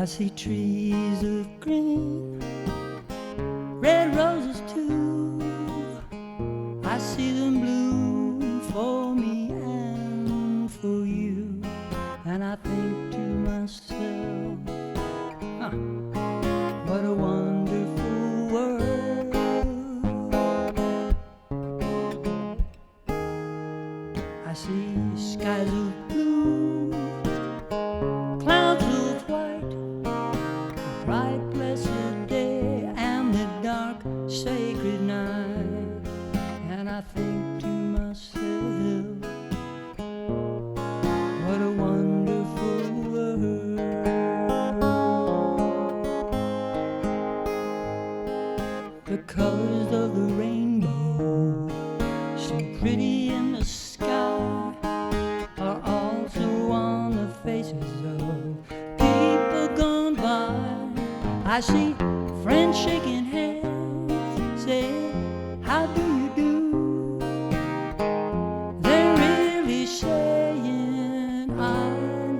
I see trees of green, red roses too. I see them bloom for me and for you. And I think to myself, what a wonderful world. I see skies of blue, clouds of white, the bright blessed day and the dark sacred night. And I think to myself, what a wonderful world. The colors of the rainbow, so pretty in the sky, are also on the faces of people gone by. I see friends shaking hands, saying, how do you do? They're really saying, I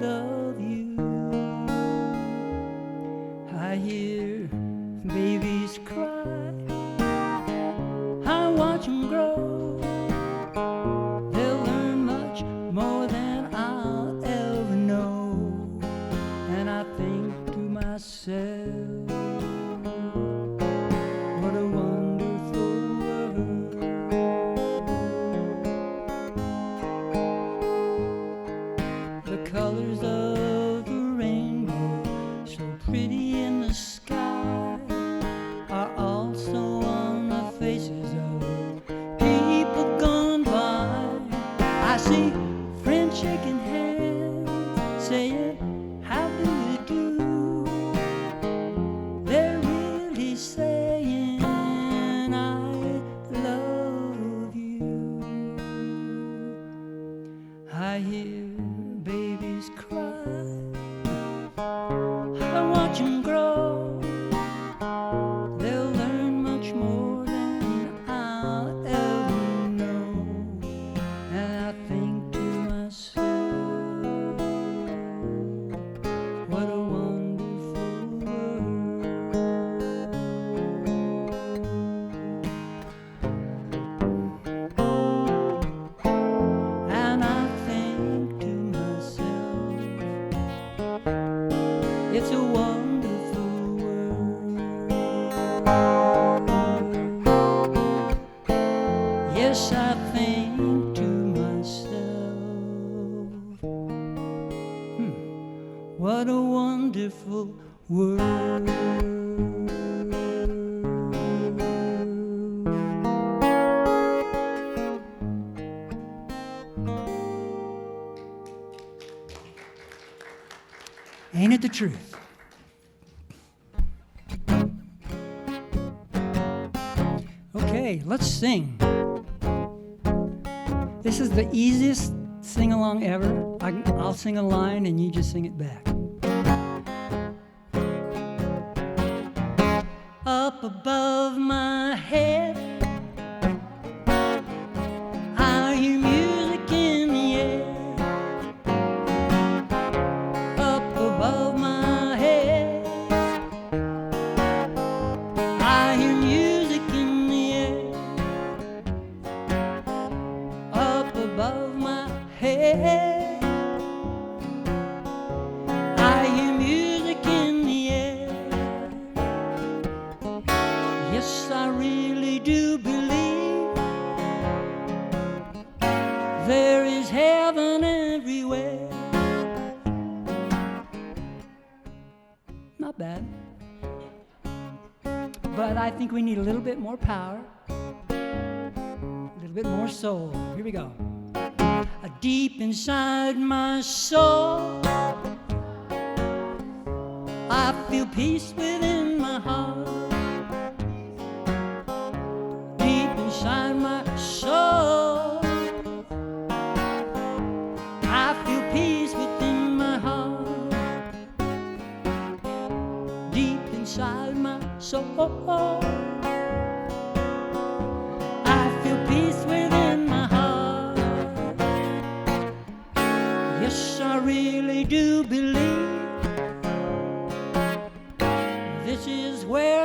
love you. I hear babies cry, I watch them grow. They'll learn much more than I'll ever know. And I think to myself, what a wonderful world. The colors of the rainbow, so pretty in the sky, are also on the faces of people gone by. I see friends shaking hands, saying, how do you do? They're really saying, I love you. I hear babies cry, I watch them grow. They'll learn much more than I'll ever know. And I think to myself, what a wonderful world. And I think to myself, it's a wonderful world. Yes, I think to myself, what a wonderful world. Ain't it the truth? Okay, let's sing. This is the easiest sing-along ever. I'll sing a line and you just sing it back. Up above my head, I hear music in the air. Up above my head, I hear music in the air. Up above my head, I hear music in the air. Yes, I really do believe there is heaven everywhere. Not bad. But I think we need a little bit more power, a little bit more soul. Here we go. Deep inside my soul, I feel peace within my heart. Deep inside my soul, I feel peace within my heart. Deep inside my soul, I feel peace within my heart. Yes, I really do believe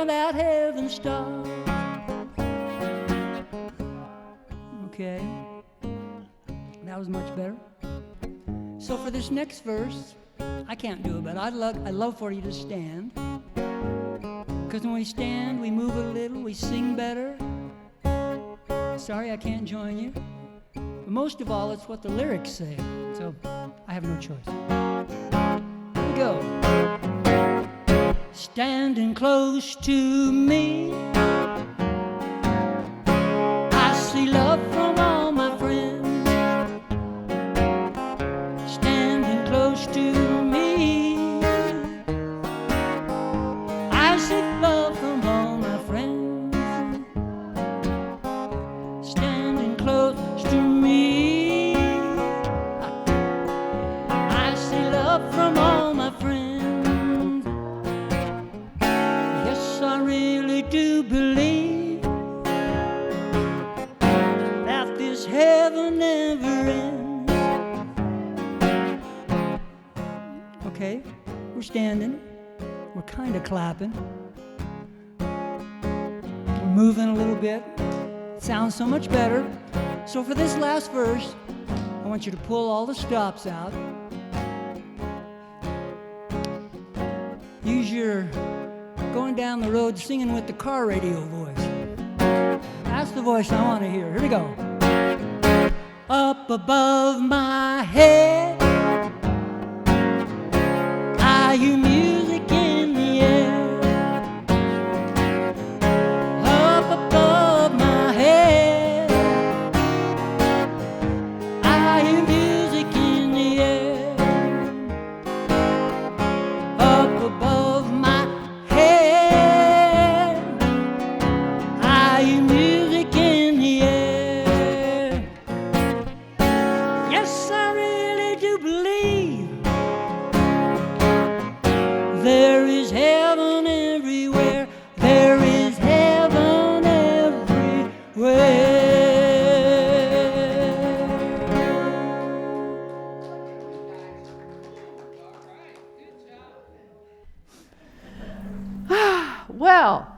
where that heaven starts. Okay, that was much better. So for this next verse, I can't do it, but I'd love for you to stand. Because when we stand, we move a little, we sing better. Sorry I can't join you. But most of all, it's what the lyrics say. So I have no choice. Here we go. Standing close to me, I see love from all my friends. Standing close to me, I see love from all my friends. Standing close to me, I see love from all my friends. Yes, I really do believe that this heaven never ends. Okay, we're standing, we're kind of clapping, we're moving a little bit. It sounds so much better. So for this last verse, I want you to pull all the stops out. Use your going down the road singing with the car radio voice. That's the voice I want to hear. Here we go. Up above my head, I hear music in the air. Up above my head, I hear music in the air. Up above my head, I hear music in the air. Yes, I really do believe there is heaven everywhere. There is heaven everywhere. Well,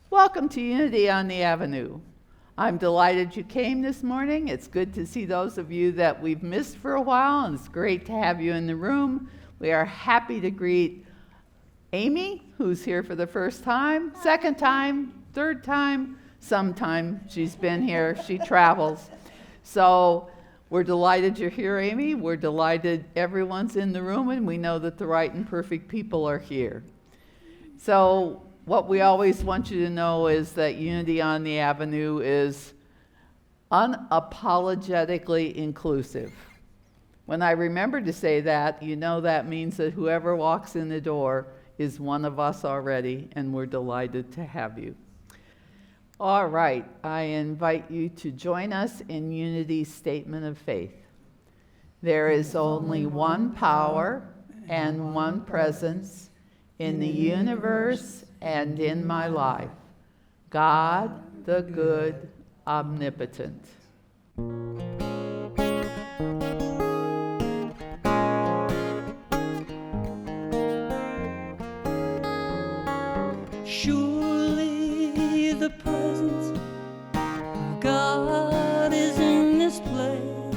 welcome to Unity on the Avenue. I'm delighted you came this morning. It's good to see those of you that we've missed for a while, and it's great to have you in the room. We are happy to greet Amy, who's here for the first time, second time, third time, sometime she's been here. She travels. So we're delighted you're here, Amy. We're delighted everyone's in the room, and we know that the right and perfect people are here. So what we always want you to know is that Unity on the Avenue is unapologetically inclusive. When I remember to say that, you know that means that whoever walks in the door is one of us already, and we're delighted to have you. All right, I invite you to join us in Unity's statement of faith. There is only one power and one presence in the universe and in my life, God, the good, omnipotent. Surely the presence of God is in this place.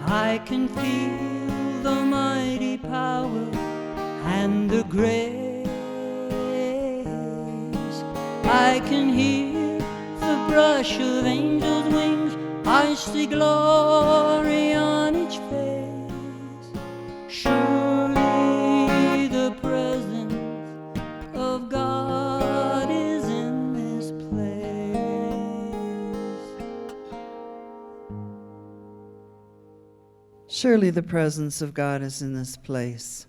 I can feel the mighty power and the grace. I can hear the brush of angels' wings. I see glory on each face. Surely the presence of God is in this place. Surely the presence of God is in this place.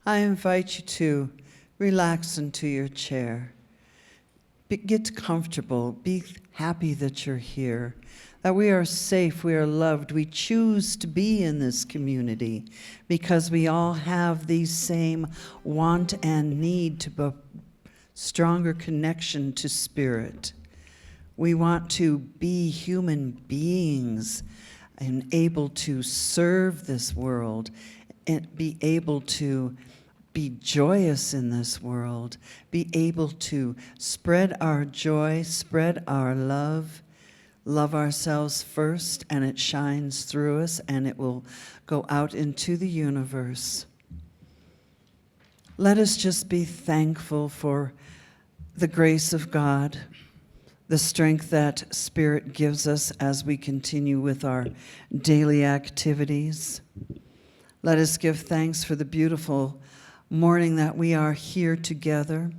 I invite you to relax into your chair. Get comfortable. Be happy that you're here, that we are safe, we are loved. We choose to be in this community because we all have the same want and need to be stronger connection to spirit. We want to be human beings and able to serve this world and be able to be joyous in this world, be able to spread our joy, spread our love, love ourselves first, and it shines through us, and it will go out into the universe. Let us just be thankful for the grace of God, the strength that Spirit gives us as we continue with our daily activities. Let us give thanks for the beautiful morning that we are here together.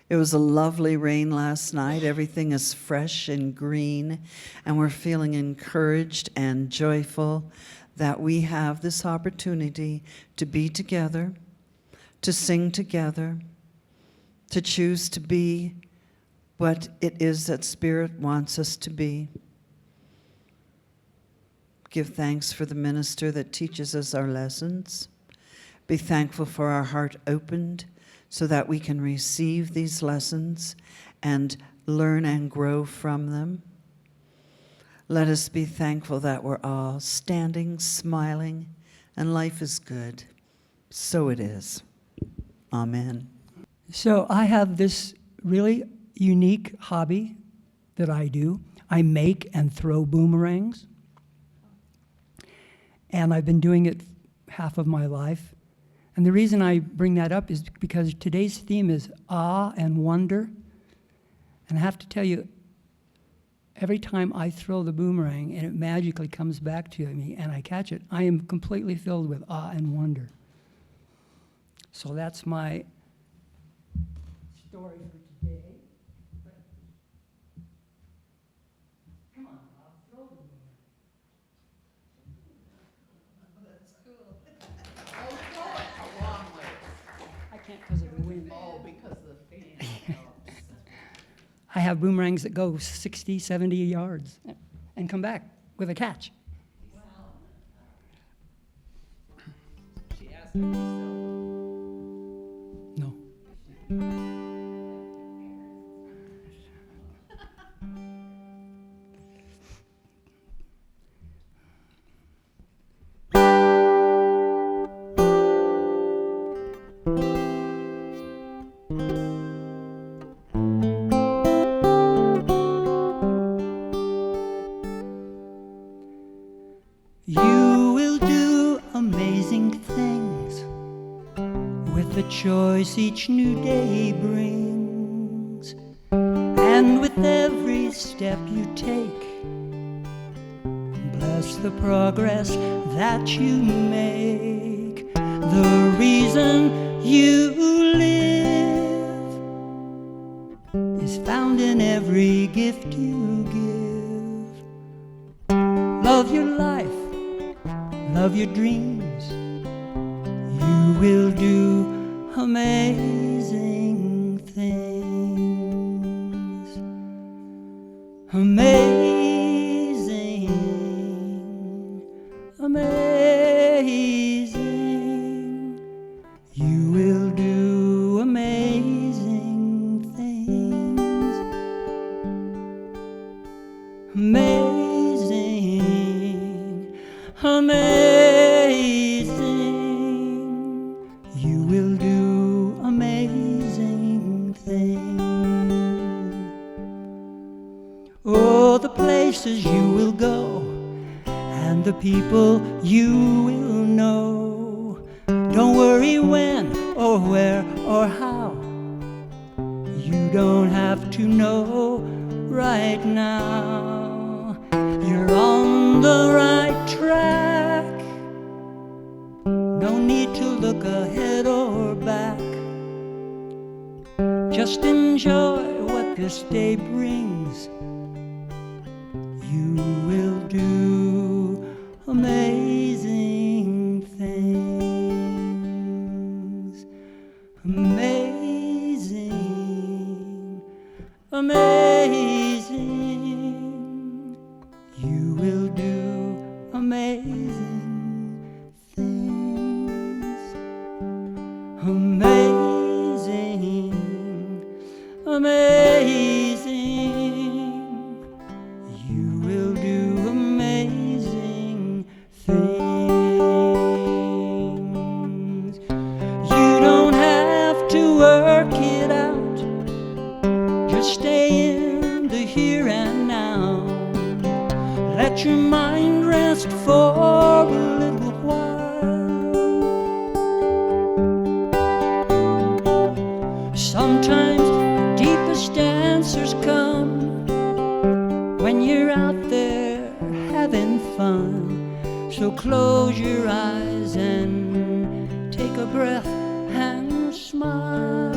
It was a lovely rain last night. Everything is fresh and green, and we're feeling encouraged and joyful that we have this opportunity to be together, to sing together, to choose to be what it is that Spirit wants us to be. Give thanks for the minister that teaches us our lessons. Be thankful for our heart opened so that we can receive these lessons and learn and grow from them. Let us be thankful that we're all standing, smiling, and life is good. So it is. Amen. So I have this really unique hobby that I do. I make and throw boomerangs. And I've been doing it half of my life. And the reason I bring that up is because today's theme is awe and wonder. And I have to tell you, every time I throw the boomerang and it magically comes back to me and I catch it, I am completely filled with awe and wonder. So that's my story for today. Come on, Bob, throw the boomerang. That's cool. Oh, throw it a long way. I can't because of the wind. Oh, because the fan helps. I have boomerangs that go 60, 70 yards and come back with a catch. She asked me so. No. You will do amazing things with the choice each new day brings. And with every step you take, bless the progress that you make. The reason you live is found in every gift you give. Love your life. Love your dreams, you will do amazing things. Amazing, amazing, you will do amazing things. Amazing, amazing, you will do amazing things. Oh, the places you will go and the people you will know. Don't worry when or where or how, you don't have to know right now. You're on the right track, no need to look ahead or back. Just enjoy what this day brings. You will do amazing things. Amazing, amazing, you will do amazing things. Amazing, amazing, you will do amazing things. You don't to stay in the here and now. Let your mind rest for a little while. Sometimes the deepest answers come when you're out there having fun. So close your eyes and take a breath and smile.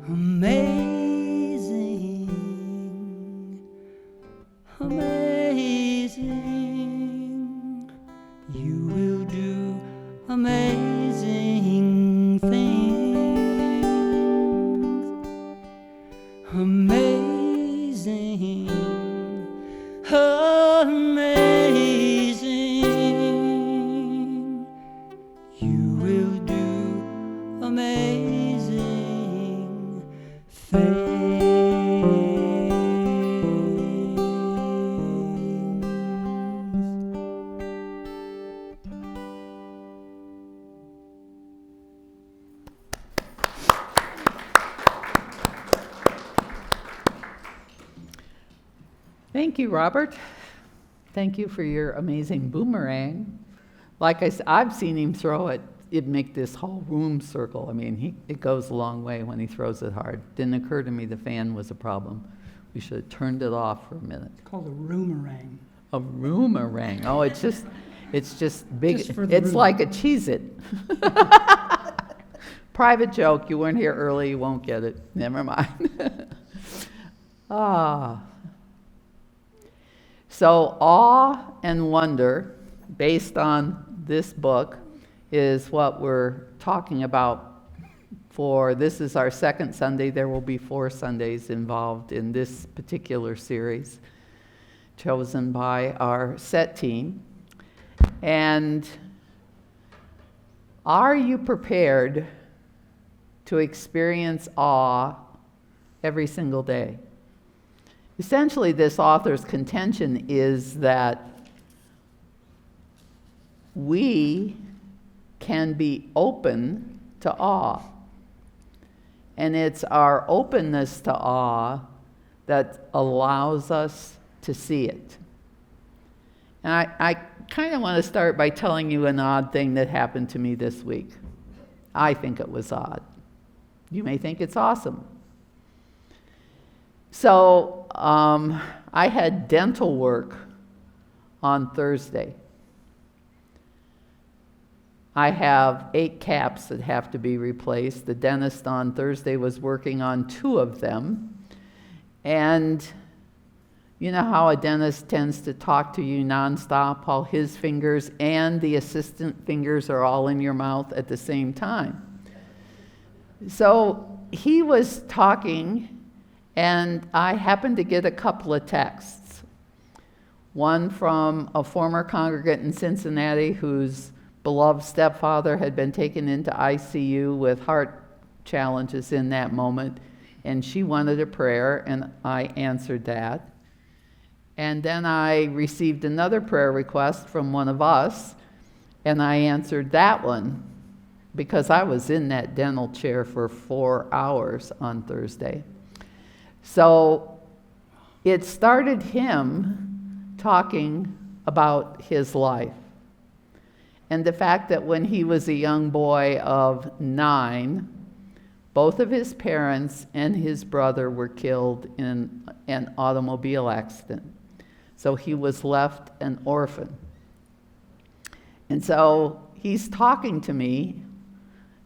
Amazing, amazing. You will do amazing things. Amazing, amazing. You will do amazing things. Thank you, Robert. Thank you for your amazing boomerang. Like I said, I've seen him throw it. It'd make this whole room circle. I mean, it goes a long way when he throws it hard. Didn't occur to me the fan was a problem. We should have turned it off for a minute. It's called a roomerang. A roomerang. Oh, it's just big. Just for the It's room. like a Cheez-It. Private joke. You weren't here early. You won't get it. Never mind. So awe and wonder, based on this book, is what we're talking about for, this is our second Sunday. There will be 4 Sundays involved in this particular series, chosen by our set team. And are you prepared to experience awe every single day? Essentially, this author's contention is that we can be open to awe. And it's our openness to awe that allows us to see it. And I kind of want to start by telling you an odd thing that happened to me this week. I think it was odd. You may think it's awesome. So I had dental work on Thursday. I have 8 caps that have to be replaced. The dentist on Thursday was working on 2 of them. And you know how a dentist tends to talk to you nonstop, while his fingers and the assistant fingers are all in your mouth at the same time. So he was talking, and I happened to get a couple of texts. One from a former congregant in Cincinnati whose beloved stepfather had been taken into ICU with heart challenges in that moment, and she wanted a prayer, and I answered that. And then I received another prayer request from one of us, and I answered that one because I was in that dental chair for 4 hours on Thursday. So it started him talking about his life. And the fact that when he was a young boy of 9, both of his parents and his brother were killed in an automobile accident. So he was left an orphan. And so he's talking to me,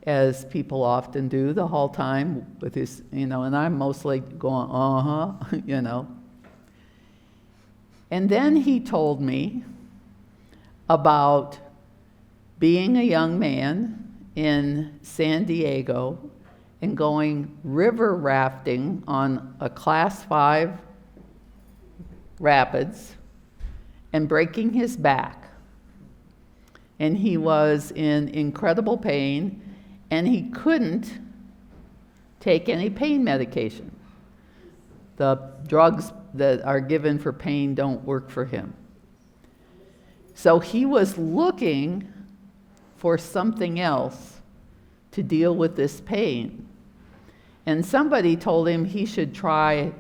as people often do the whole time with his, and I'm mostly going, And then he told me about being a young man in San Diego and going river rafting on a Class 5 rapids and breaking his back. And he was in incredible pain, and he couldn't take any pain medication. The drugs that are given for pain don't work for him. So he was looking for something else to deal with this pain. And somebody told him he should try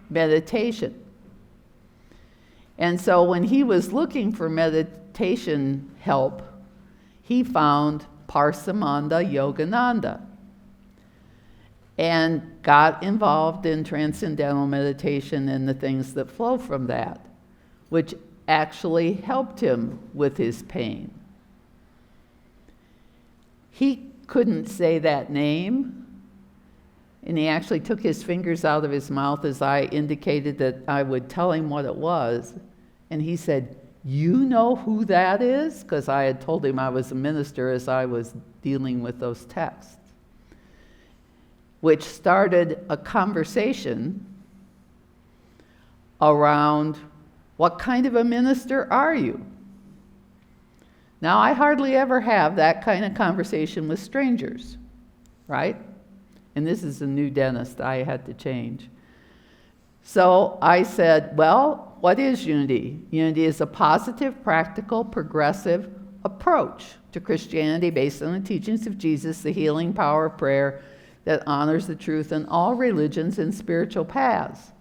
meditation. And so when he was looking for meditation help, he found Parsamanda Yogananda and got involved in transcendental meditation and the things that flow from that, which actually helped him with his pain. He couldn't say that name, and he actually took his fingers out of his mouth as I indicated that I would tell him what it was. And he said, "You know who that is?" Because I had told him I was a minister as I was dealing with those texts, which started a conversation around, what kind of a minister are you? Now, I hardly ever have that kind of conversation with strangers, right? And this is a new dentist I had to change. So I said, well, what is unity? Unity is a positive, practical, progressive approach to Christianity based on the teachings of Jesus, the healing power of prayer that honors the truth in all religions and spiritual paths.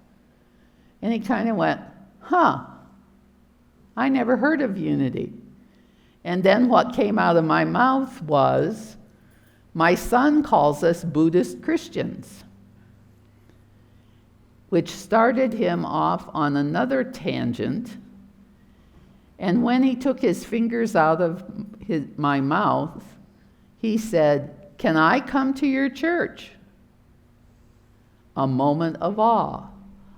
And he kind of went, I never heard of unity. And then what came out of my mouth was, my son calls us Buddhist Christians, which started him off on another tangent. And when he took his fingers out of my mouth, he said, "Can I come to your church?" A moment of awe.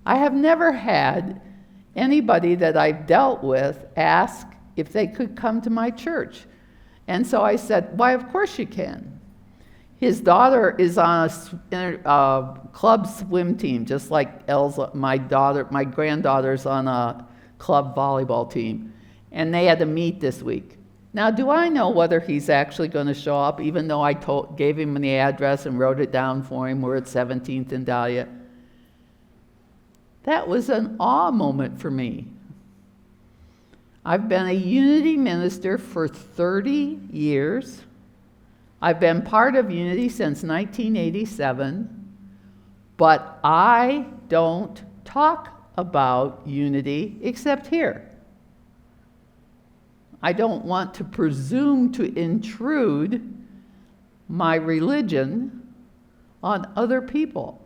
I have never had anybody that I've dealt with ask if they could come to my church. And so I said, why, of course you can. His daughter is on a club swim team, just like Elsa, my granddaughter's on a club volleyball team. And they had to meet this week. Now, do I know whether he's actually going to show up, even though I gave him the address and wrote it down for him? We're at 17th and Dahlia. That was an awe moment for me. I've been a unity minister for 30 years. I've been part of unity since 1987, but I don't talk about unity except here. I don't want to presume to intrude my religion on other people.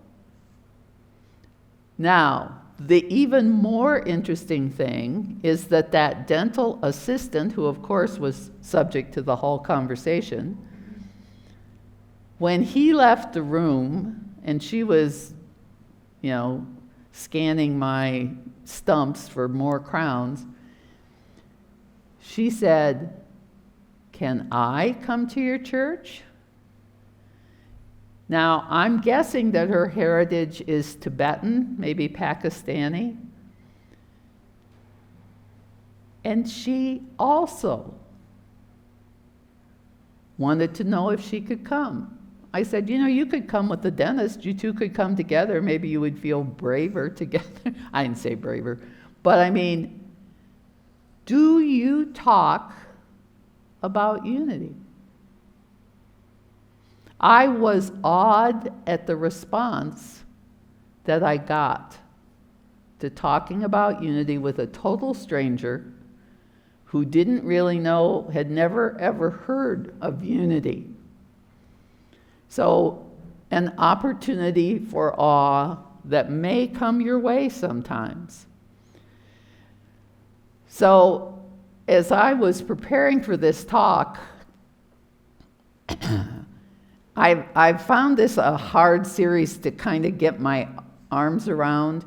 Now, the even more interesting thing is that dental assistant, who of course was subject to the whole conversation, when he left the room and she was, scanning my stumps for more crowns, she said, "Can I come to your church?" Now, I'm guessing that her heritage is Tibetan, maybe Pakistani. And she also wanted to know if she could come. I said, you could come with the dentist. You two could come together. Maybe you would feel braver together. I didn't say braver. But I mean, do you talk about unity? I was awed at the response that I got to talking about unity with a total stranger who didn't really know, had never ever heard of unity. So, an opportunity for awe that may come your way sometimes. So, as I was preparing for this talk, I found this a hard series to kind of get my arms around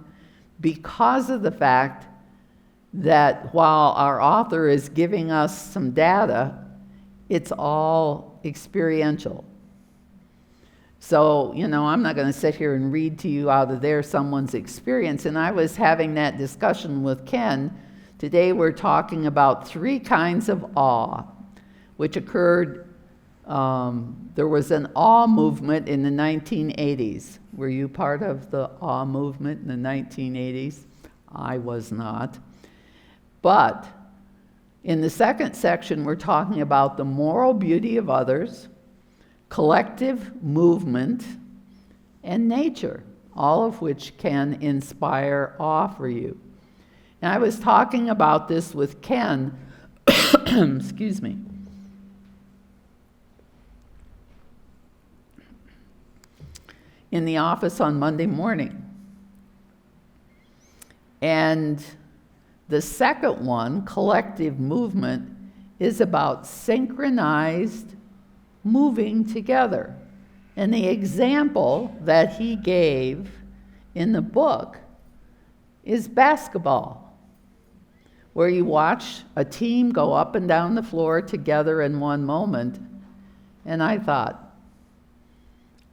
because of the fact that while our author is giving us some data, it's all experiential. So, I'm not going to sit here and read to you out of someone's experience. And I was having that discussion with Ken. Today we're talking about 3 kinds of awe, which occurred. There was an awe movement in the 1980s. Were you part of the awe movement in the 1980s? I was not. But in the second section, we're talking about the moral beauty of others, collective movement, and nature, all of which can inspire awe for you. And I was talking about this with Ken, excuse me, in the office on Monday morning. And the second one, collective movement, is about synchronized moving together. And the example that he gave in the book is basketball, where you watch a team go up and down the floor together in one moment. And I thought,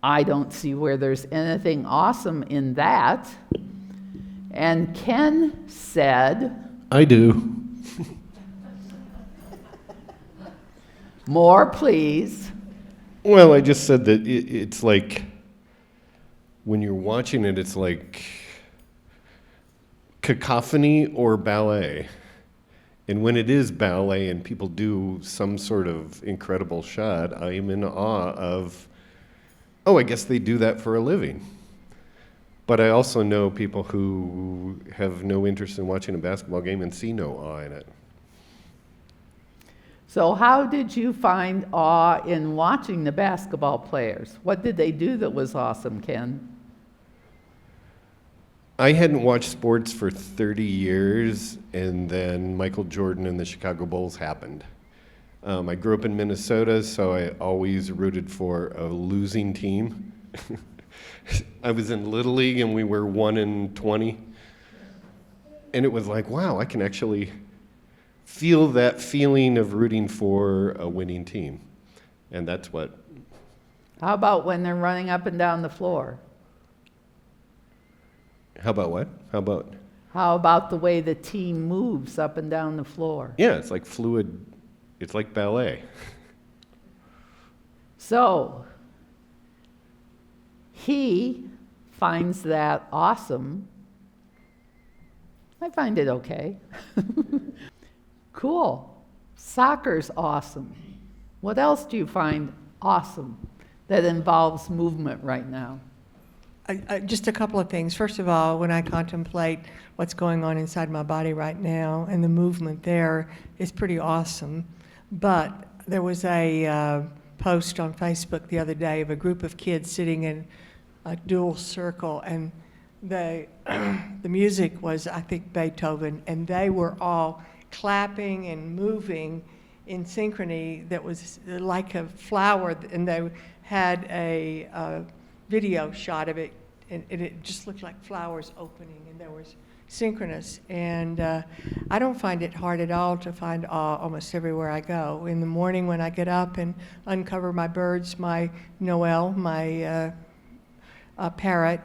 I don't see where there's anything awesome in that. And Ken said, I do. more, please. Well, I just said that it's like, when you're watching it, it's like cacophony or ballet. And when it is ballet and people do some sort of incredible shot, I am in awe of, oh, I guess they do that for a living. But I also know people who have no interest in watching a basketball game and see no awe in it. So how did you find awe in watching the basketball players? What did they do that was awesome, Ken? I hadn't watched sports for 30 years, and then Michael Jordan and the Chicago Bulls happened. I grew up in Minnesota, so I always rooted for a losing team. I was in Little League, and we were 1-20. And it was like, wow, I can actually feel that feeling of rooting for a winning team. And that's what... How about when they're running up and down the floor? How about what? How about the way the team moves up and down the floor? Yeah, it's like fluid. It's like ballet. So, he finds that awesome. I find it okay. Cool. Soccer's awesome. What else do you find awesome that involves movement right now? Just a couple of things. First of all, when I contemplate what's going on inside my body right now, and the movement there is pretty awesome. But there was a post on Facebook the other day of a group of kids sitting in a dual circle, and the music was, I think, Beethoven, and they were all clapping and moving in synchrony that was like a flower, and they had a video shot of it, and it just looked like flowers opening, and there was synchronous. And I don't find it hard at all to find awe almost everywhere I go. In the morning when I get up and uncover my birds, my Noel, my parrot,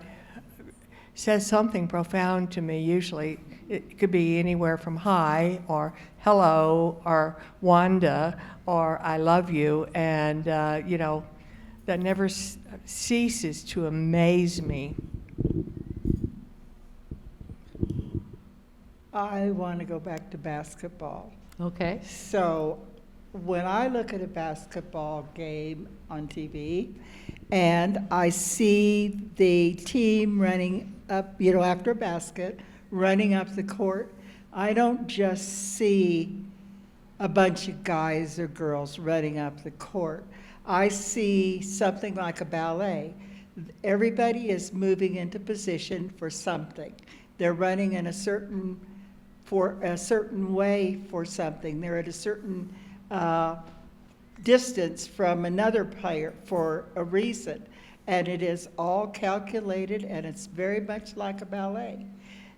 says something profound to me usually. It could be anywhere from hi, or hello, or Wanda, or I love you, and that never ceases to amaze me. I want to go back to basketball. Okay. So when I look at a basketball game on TV and I see the team running up, after a basket, running up the court, I don't just see a bunch of guys or girls running up the court. I see something like a ballet. Everybody is moving into position for something. They're running in a certain way for something. They're at a certain distance from another player for a reason. And it is all calculated, and it's very much like a ballet.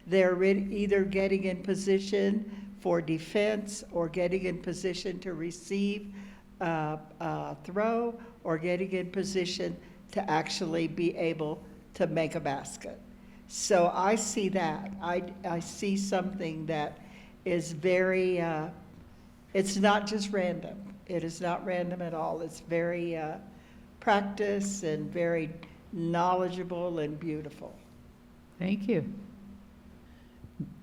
They're either getting in position for defense, or getting in position to receive a throw, or getting in position to actually be able to make a basket. So I see that. I see something that is very, it's not just random. It is not random at all. It's very practiced and very knowledgeable and beautiful. Thank you.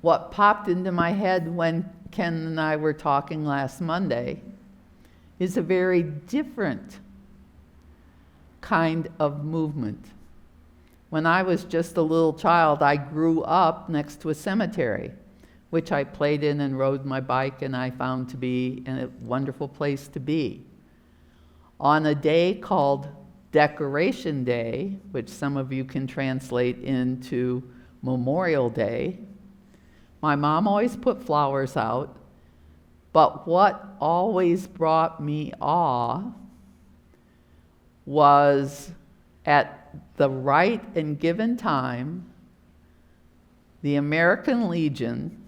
What popped into my head when Ken and I were talking last Monday is a very different kind of movement. When I was just a little child, I grew up next to a cemetery, which I played in and rode my bike, and I found to be a wonderful place to be. On a day called Decoration Day, which some of you can translate into Memorial Day, my mom always put flowers out, but what always brought me awe was at the right and given time, the American Legion,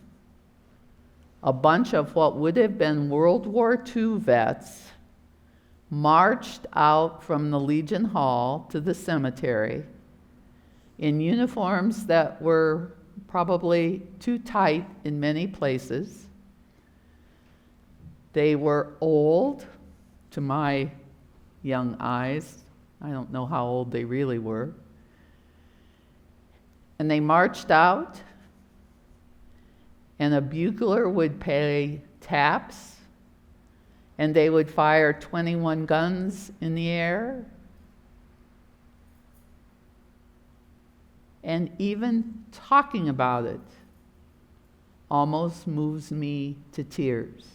a bunch of what would have been World War II vets, marched out from the Legion Hall to the cemetery in uniforms that were probably too tight in many places. They were old to my young eyes. I don't know how old they really were. And they marched out, and a bugler would play taps, and they would fire 21 guns in the air. And even talking about it almost moves me to tears.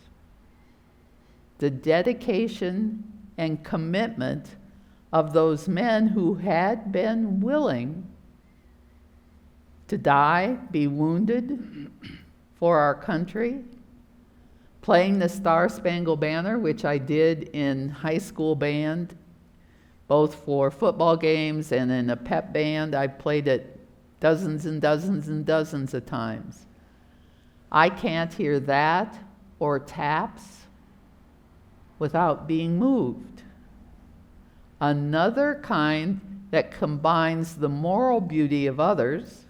The dedication and commitment of those men who had been willing to die, be wounded for our country, playing the Star-Spangled Banner, which I did in high school band, both for football games and in a pep band. I played it dozens and dozens and dozens of times. I can't hear that or taps without being moved. Another kind that combines the moral beauty of others,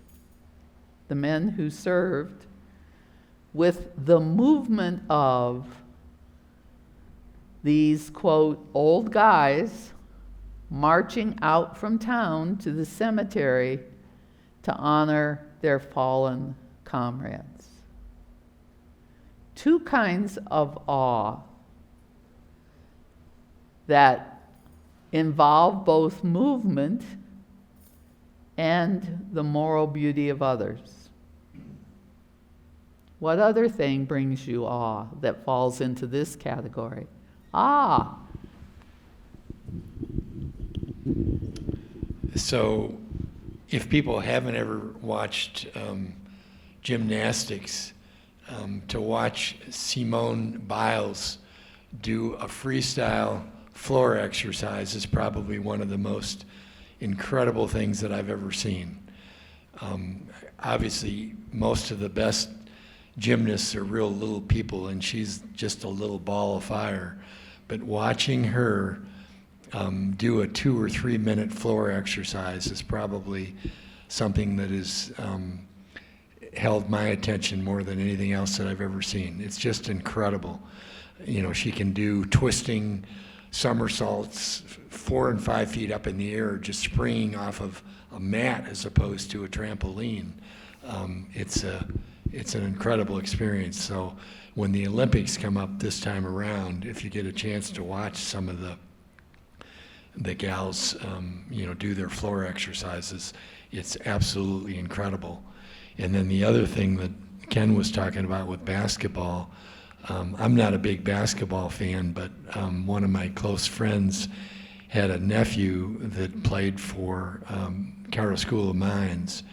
the men who served, with the movement of these, quote, old guys marching out from town to the cemetery to honor their fallen comrades. Two kinds of awe that involve both movement and the moral beauty of others. What other thing brings you awe that falls into this category? So, if people haven't ever watched gymnastics, to watch Simone Biles do a freestyle floor exercise is probably one of the most incredible things that I've ever seen. Obviously, most of the best gymnasts are real little people, and she's just a little ball of fire. But watching her do a 2 or 3 minute floor exercise is probably something that has held my attention more than anything else that I've ever seen. It's just incredible. You know, she can do twisting somersaults 4 and 5 feet up in the air, just springing off of a mat as opposed to a trampoline. It's an incredible experience. So when the Olympics come up this time around, if you get a chance to watch some of the gals, do their floor exercises, it's absolutely incredible. And then the other thing that Ken was talking about with basketball, I'm not a big basketball fan, but one of my close friends had a nephew that played for Carroll School of Mines,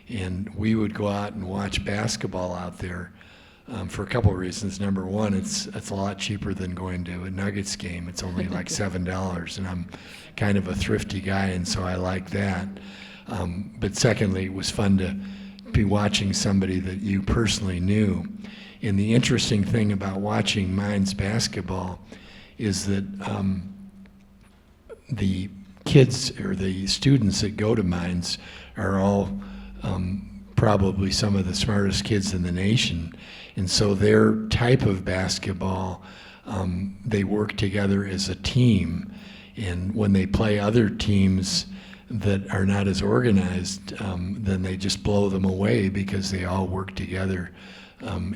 and we would go out and watch basketball out there for a couple of reasons. Number one, it's a lot cheaper than going to a Nuggets game. It's only like $7, and I'm kind of a thrifty guy, and so I like that. But secondly, it was fun to be watching somebody that you personally knew. And the interesting thing about watching Mines basketball is that the kids or the students that go to Mines are all probably some of the smartest kids in the nation. And so their type of basketball, they work together as a team. And when they play other teams that are not as organized, then they just blow them away because they all work together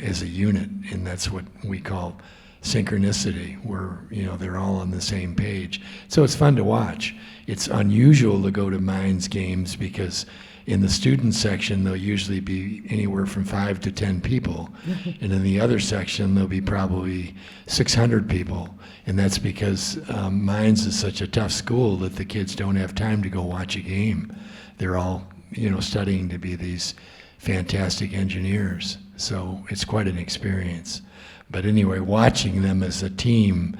as a unit. And that's what we call synchronicity where, they're all on the same page. So it's fun to watch. It's unusual to go to Minds games because in the student section, there'll usually be anywhere from 5 to 10 people. And in the other section, there'll be probably 600 people. And that's because Minds is such a tough school that the kids don't have time to go watch a game. They're all, studying to be these fantastic engineers. So it's quite an experience. But anyway, watching them as a team,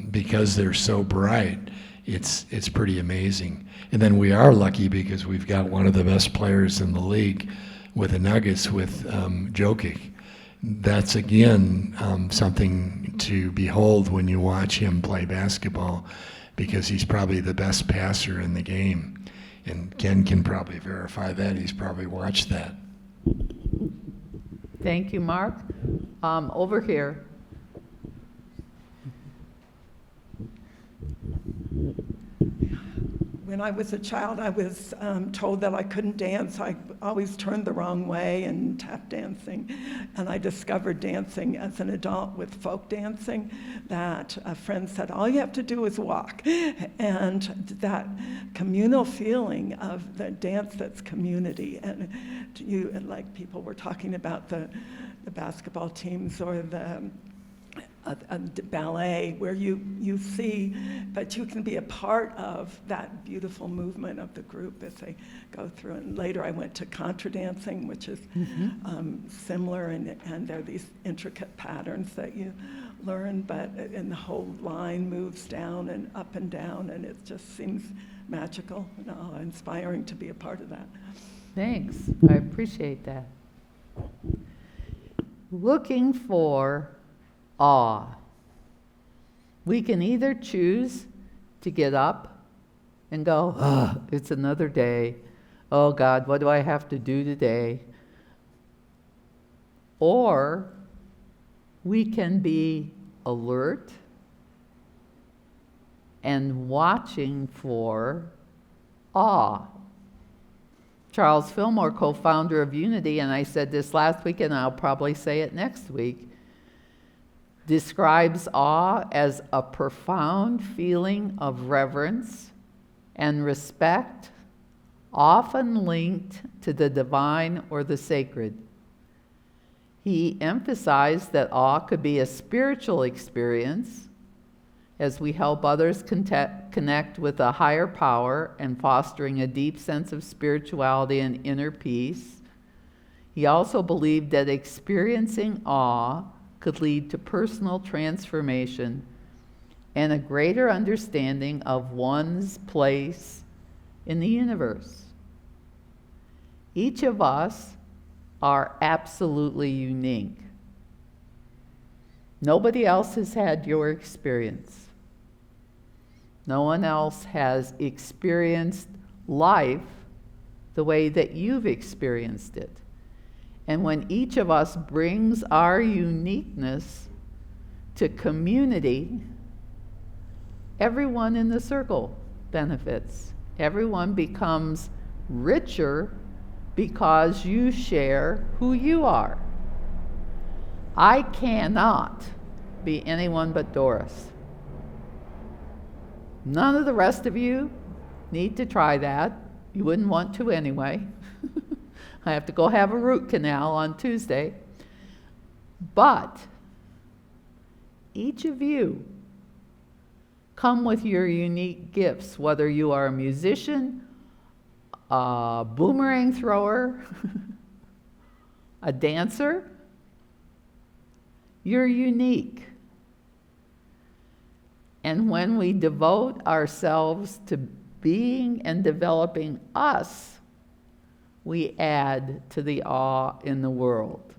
because they're so bright, it's pretty amazing. And then we are lucky because we've got one of the best players in the league with the Nuggets, with Jokic. That's, again, something to behold when you watch him play basketball, because he's probably the best passer in the game. And Ken can probably verify that. He's probably watched that. Thank you, Mark. Over here. When I was a child, I was told that I couldn't dance. I always turned the wrong way and tap dancing. And I discovered dancing as an adult with folk dancing, that a friend said, all you have to do is walk. And that communal feeling of the dance that's community. And like people were talking about the basketball teams or the ballet, where you see that you can be a part of that beautiful movement of the group as they go through. And later I went to contra dancing, which is similar, and there are these intricate patterns that you learn, and the whole line moves down and up and down, and it just seems magical and inspiring to be a part of that. Thanks. I appreciate that. Looking for awe. We can either choose to get up and go, oh, it's another day. Oh God, what do I have to do today? Or we can be alert and watching for awe. Charles Fillmore, co-founder of Unity, and I said this last week and I'll probably say it next week, describes awe as a profound feeling of reverence and respect, often linked to the divine or the sacred. He emphasized that awe could be a spiritual experience as we help others connect with a higher power and fostering a deep sense of spirituality and inner peace. He also believed that experiencing awe could lead to personal transformation and a greater understanding of one's place in the universe. Each of us are absolutely unique. Nobody else has had your experience. No one else has experienced life the way that you've experienced it. And when each of us brings our uniqueness to community, everyone in the circle benefits. Everyone becomes richer because you share who you are. I cannot be anyone but Doris. None of the rest of you need to try that. You wouldn't want to anyway. I have to go have a root canal on Tuesday. But each of you come with your unique gifts, whether you are a musician, a boomerang thrower, a dancer. You're unique. And when we devote ourselves to being and developing us, we add to the awe in the world.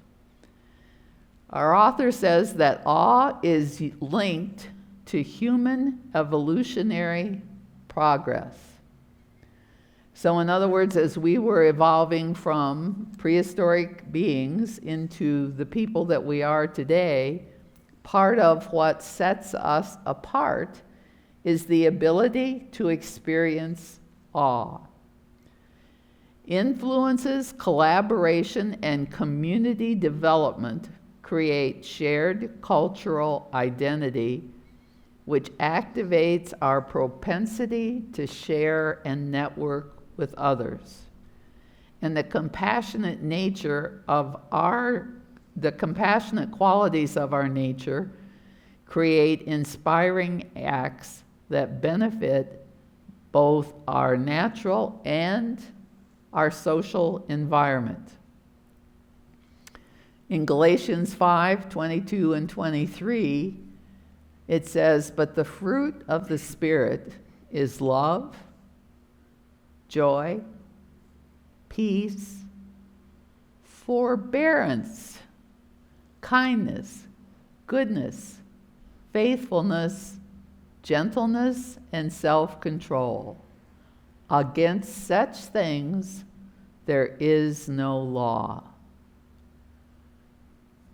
Our author says that awe is linked to human evolutionary progress. So in other words, as we were evolving from prehistoric beings into the people that we are today, part of what sets us apart is the ability to experience awe. Influences, collaboration, and community development create shared cultural identity, which activates our propensity to share and network with others. And the compassionate qualities of our nature create inspiring acts that benefit both our natural and our social environment. In Galatians 5:22 and 23, it says, "But the fruit of the Spirit is love, joy, peace, forbearance, kindness, goodness, faithfulness, gentleness, and self-control. Against such things there is no law."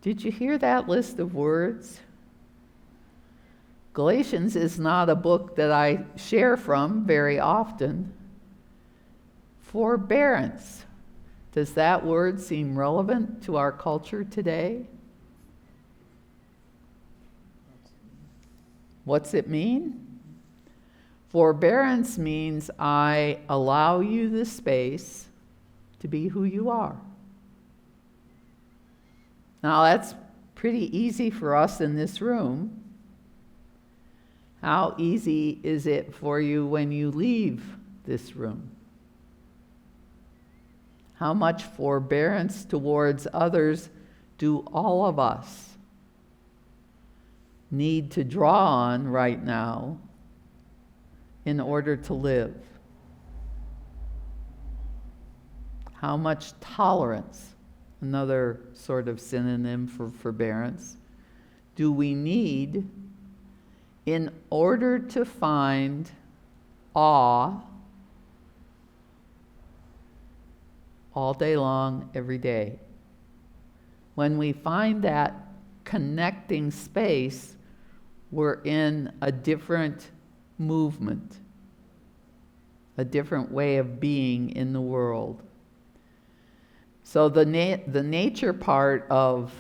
Did you hear that list of words? Galatians is not a book that I share from very often. Forbearance. Does that word seem relevant to our culture today? What's it mean? Forbearance means I allow you the space to be who you are. Now that's pretty easy for us in this room. How easy is it for you when you leave this room? How much forbearance towards others do all of us need to draw on right now in order to live? How much tolerance, another sort of synonym for forbearance, do we need in order to find awe all day long, every day? When we find that connecting space, we're in a different movement, a different way of being in the world. So the nature part of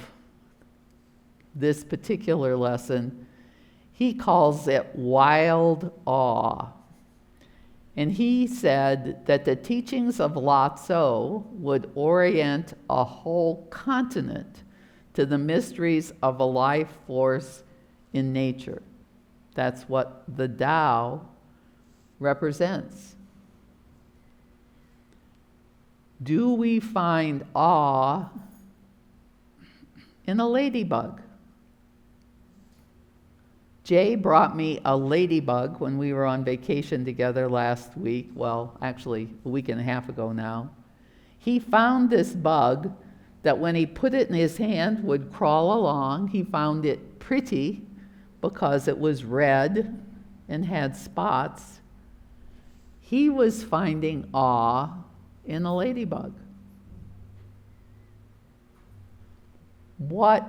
this particular lesson, he calls it wild awe. And he said that the teachings of Lao Tzu would orient a whole continent to the mysteries of a life force in nature. That's what the Tao represents. Do we find awe in a ladybug? Jay brought me a ladybug when we were on vacation together last week. Well, actually, a week and a half ago now. He found this bug that when he put it in his hand would crawl along. He found it pretty because it was red and had spots. He was finding awe in a ladybug. What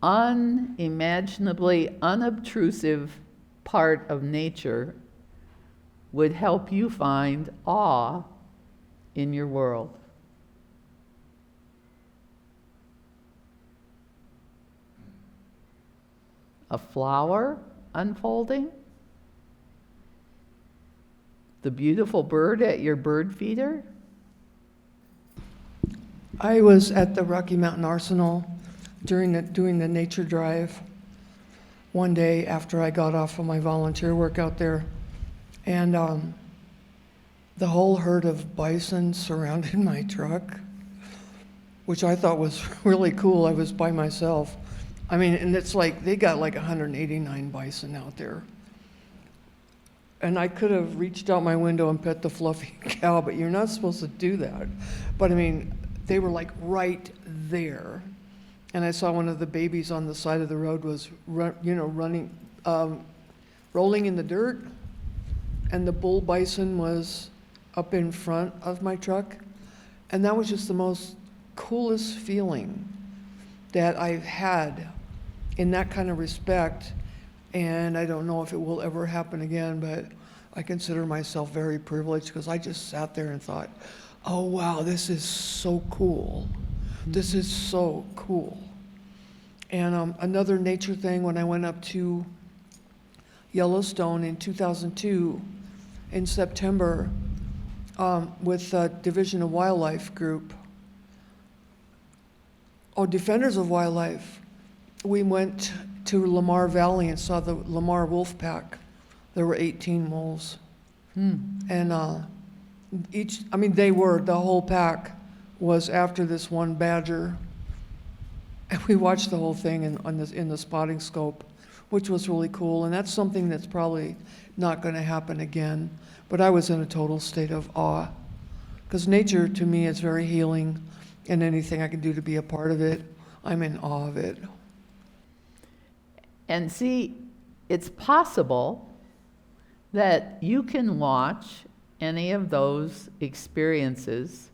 unimaginably unobtrusive part of nature would help you find awe in your world? A flower unfolding? The beautiful bird at your bird feeder? I was at the Rocky Mountain Arsenal doing the nature drive one day after I got off of my volunteer work out there, and the whole herd of bison surrounded my truck, which I thought was really cool. I was by myself. I mean, and it's like they got like 189 bison out there. And I could have reached out my window and pet the fluffy cow, but you're not supposed to do that. But I mean, they were like right there. And I saw one of the babies on the side of the road was, rolling in the dirt. And the bull bison was up in front of my truck. And that was just the most coolest feeling that I've had in that kind of respect. And I don't know if it will ever happen again, but I consider myself very privileged because I just sat there and thought, oh wow, this is so cool This is so cool. And another nature thing, when I went up to Yellowstone in 2002 in September with the Division of Wildlife group, Defenders of Wildlife, we went to Lamar Valley and saw the Lamar wolf pack. There were 18 moles. And the whole pack was after this one badger. And we watched the whole thing in the spotting scope, which was really cool. And that's something that's probably not going to happen again. But I was in a total state of awe, because nature to me is very healing, and anything I can do to be a part of it, I'm in awe of it. And see, it's possible that you can watch any of those experiences,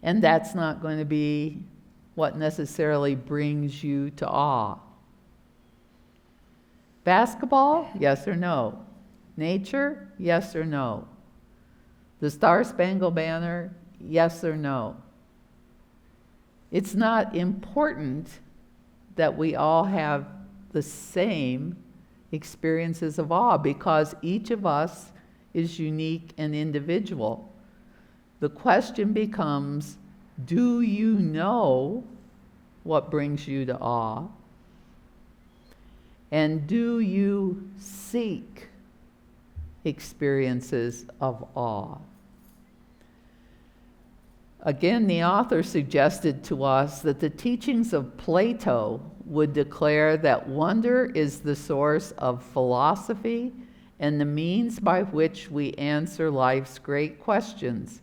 and that's not going to be what necessarily brings you to awe. Basketball, yes or no? Nature, yes or no? The Star-Spangled Banner, yes or no? It's not important that we all have the same experiences of awe, because each of us is unique and individual. The question becomes, do you know what brings you to awe? And do you seek experiences of awe? Again, the author suggested to us that the teachings of Plato would declare that wonder is the source of philosophy and the means by which we answer life's great questions.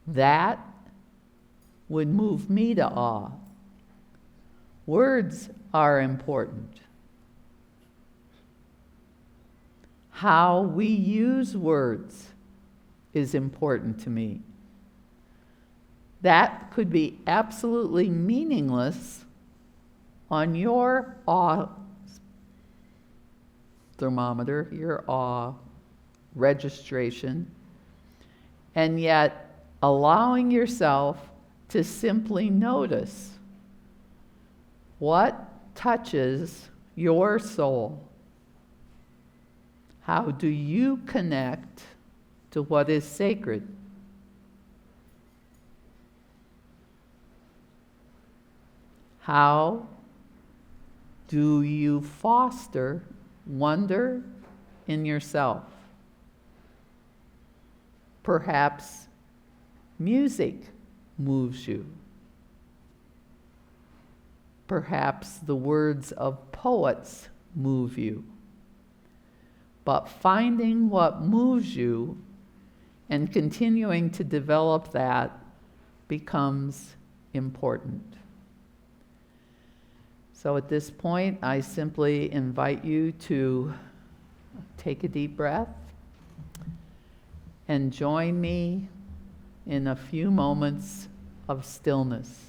That would move me to awe. Words are important. How we use words is important to me. That could be absolutely meaningless on your awe thermometer, your awe registration, and yet allowing yourself to simply notice what touches your soul. How do you connect to what is sacred? How do you foster wonder in yourself? Perhaps music moves you. Perhaps the words of poets move you. But finding what moves you and continuing to develop that becomes important. So at this point, I simply invite you to take a deep breath and join me in a few moments of stillness.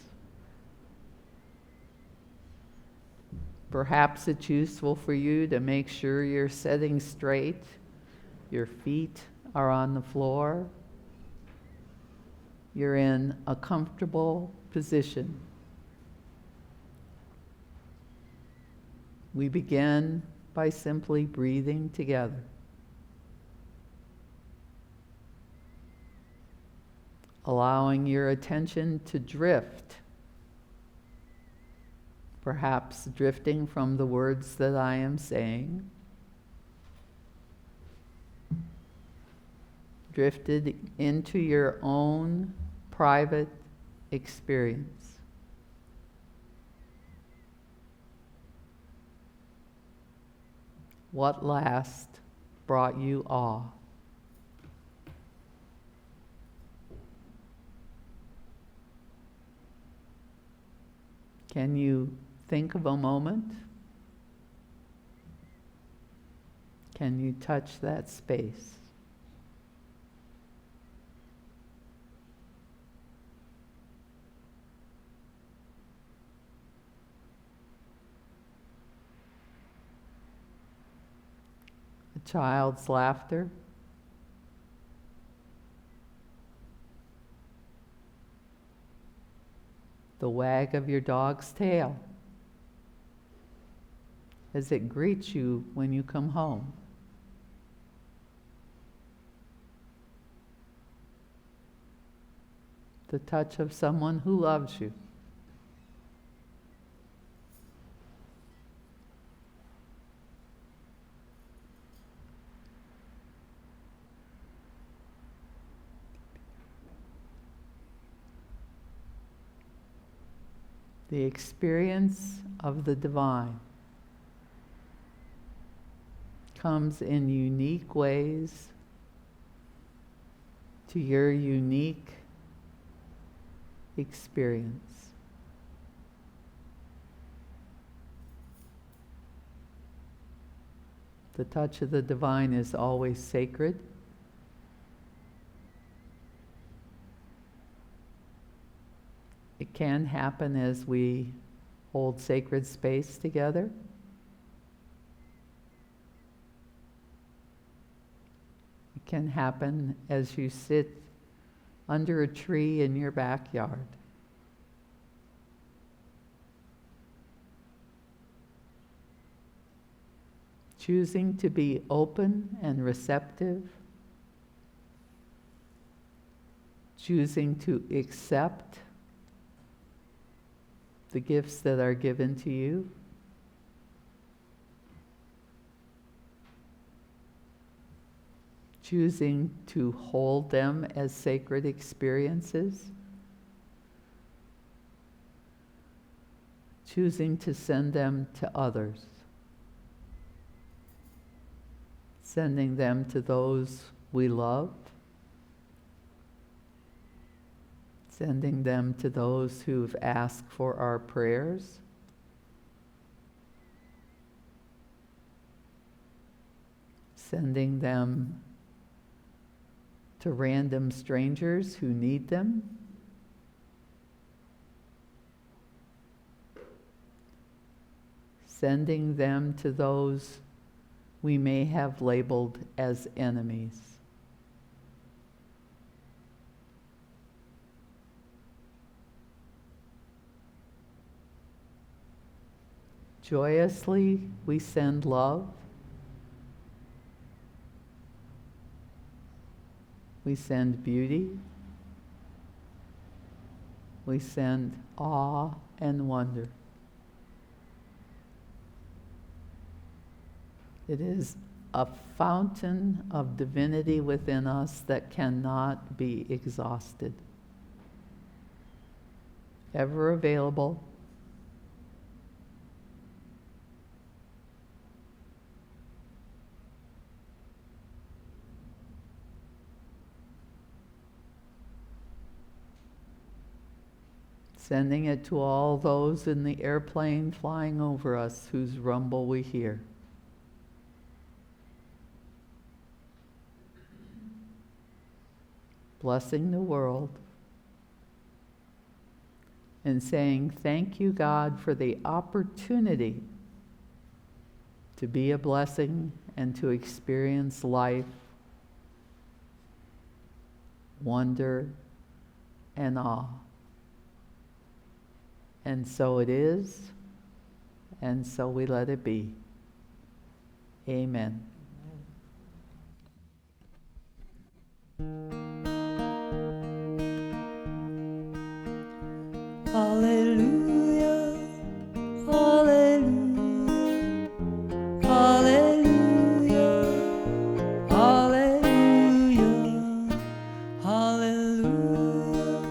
Perhaps it's useful for you to make sure you're sitting straight, your feet are on the floor, you're in a comfortable position. We begin by simply breathing together. Allowing your attention to drift, perhaps drifting from the words that I am saying, drifted into your own private experience. What last brought you awe? Can you think of a moment? Can you touch that space? A child's laughter? the wag of your dog's tail as it greets you when you come home. The touch of someone who loves you. The experience of the divine comes in unique ways to your unique experience. The touch of the divine is always sacred. It can happen as we hold sacred space together. It can happen as you sit under a tree in your backyard. Choosing to be open and receptive. Choosing to accept the gifts that are given to you. Choosing to hold them as sacred experiences. Choosing to send them to others. Sending them to those we love. Sending them to those who've asked for our prayers. Sending them to random strangers who need them. Sending them to those we may have labeled as enemies. Joyously, we send love. We send beauty. We send awe and wonder. It is a fountain of divinity within us that cannot be exhausted. Ever available. Sending it to all those in the airplane flying over us whose rumble we hear. Blessing the world and saying, thank you, God, for the opportunity to be a blessing and to experience life, wonder, and awe. And so it is, and so we let it be. Amen. Hallelujah, hallelujah, hallelujah, hallelujah, hallelujah,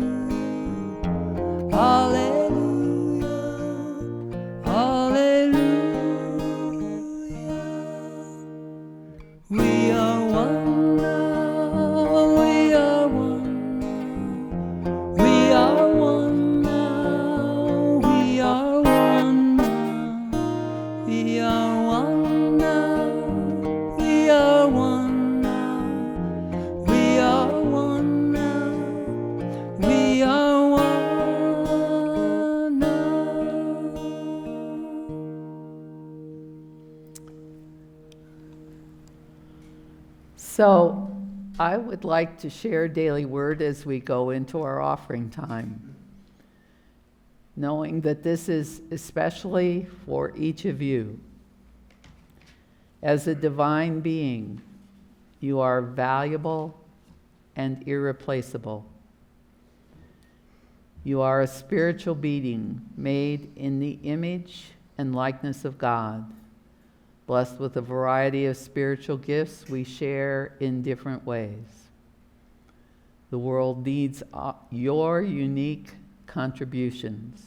hallelujah, hallelujah, hallelujah. We are one now, we are one now. We are one now, we are one now. We are one now, we are one now. We are one now, we are one now. So, I would like to share daily word as we go into our offering time, knowing that this is especially for each of you. As a divine being, you are valuable and irreplaceable. You are a spiritual being made in the image and likeness of God, blessed with a variety of spiritual gifts we share in different ways. The world needs your unique contributions.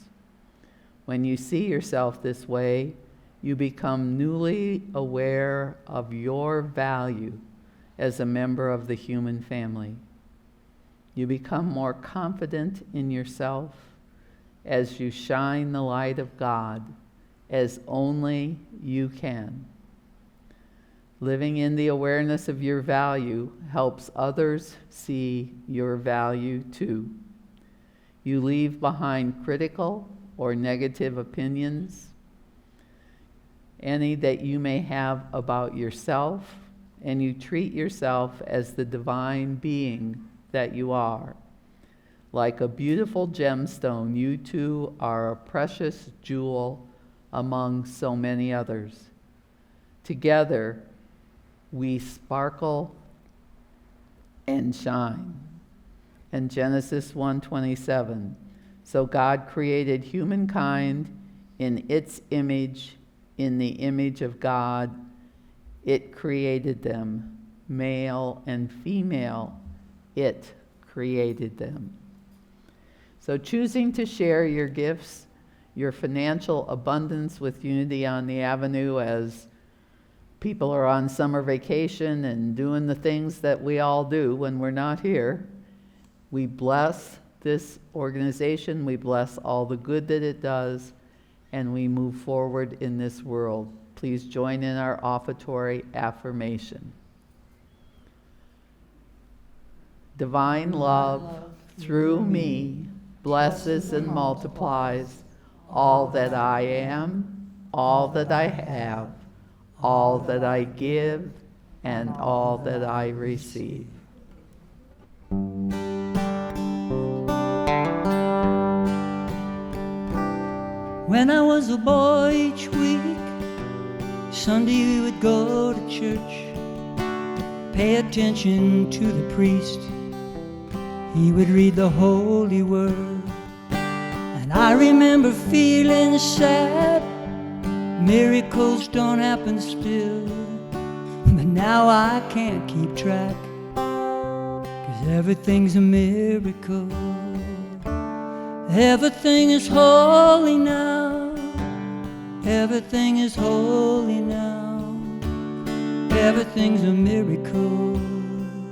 When you see yourself this way, you become newly aware of your value as a member of the human family. You become more confident in yourself as you shine the light of God as only you can. Living in the awareness of your value helps others see your value too. You leave behind critical or negative opinions, any that you may have about yourself, and you treat yourself as the divine being that you are. Like a beautiful gemstone, you too are a precious jewel among so many others. Together, we sparkle and shine. And Genesis 1:27, so God created humankind in its image, in the image of God, it created them, male and female, it created them. So choosing to share your gifts, your financial abundance with Unity on the Avenue as people are on summer vacation and doing the things that we all do when we're not here. We bless this organization, we bless all the good that it does, and we move forward in this world. Please join in our offertory affirmation. Divine love through me blesses and multiplies all that I am, all that I have, all that I give, and all that I receive. When I was a boy each week, Sunday we would go to church, pay attention to the priest. He would read the holy word, and I remember feeling sad. Miracles don't happen still, but now I can't keep track, 'cause everything's a miracle. Everything is holy now, everything is holy now, everything's a miracle,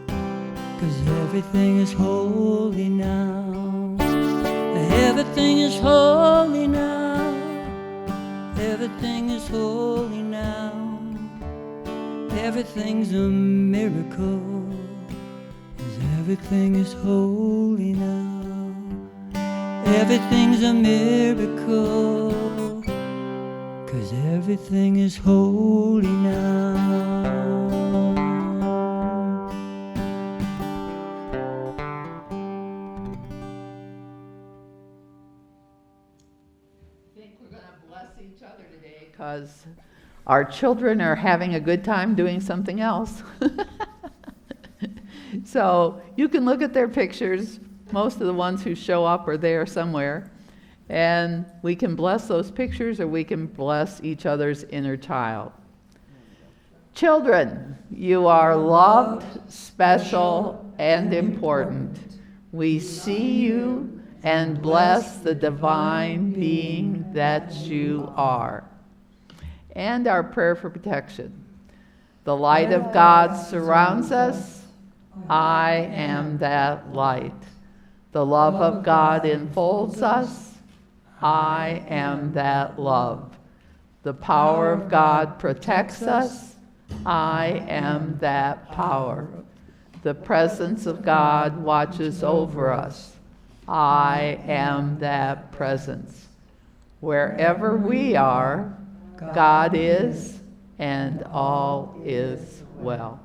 'cause everything is holy now. Everything is holy now, everything is holy now, everything's a miracle, 'cause everything is holy now. Everything's a miracle, 'cause everything is holy now. I think we're going to bless each other today because our children are having a good time doing something else. So you can look at their pictures. Most of the ones who show up are there somewhere. And we can bless those pictures, or we can bless each other's inner child. Children, you are loved, special, and important. We see you and bless the divine being that you are. And our prayer for protection. The light of God surrounds us. I am that light. The love of God enfolds us. I am that love. The power of God protects us. I am that power. The presence of God watches over us. I am that presence. Wherever we are, God is, and all is well.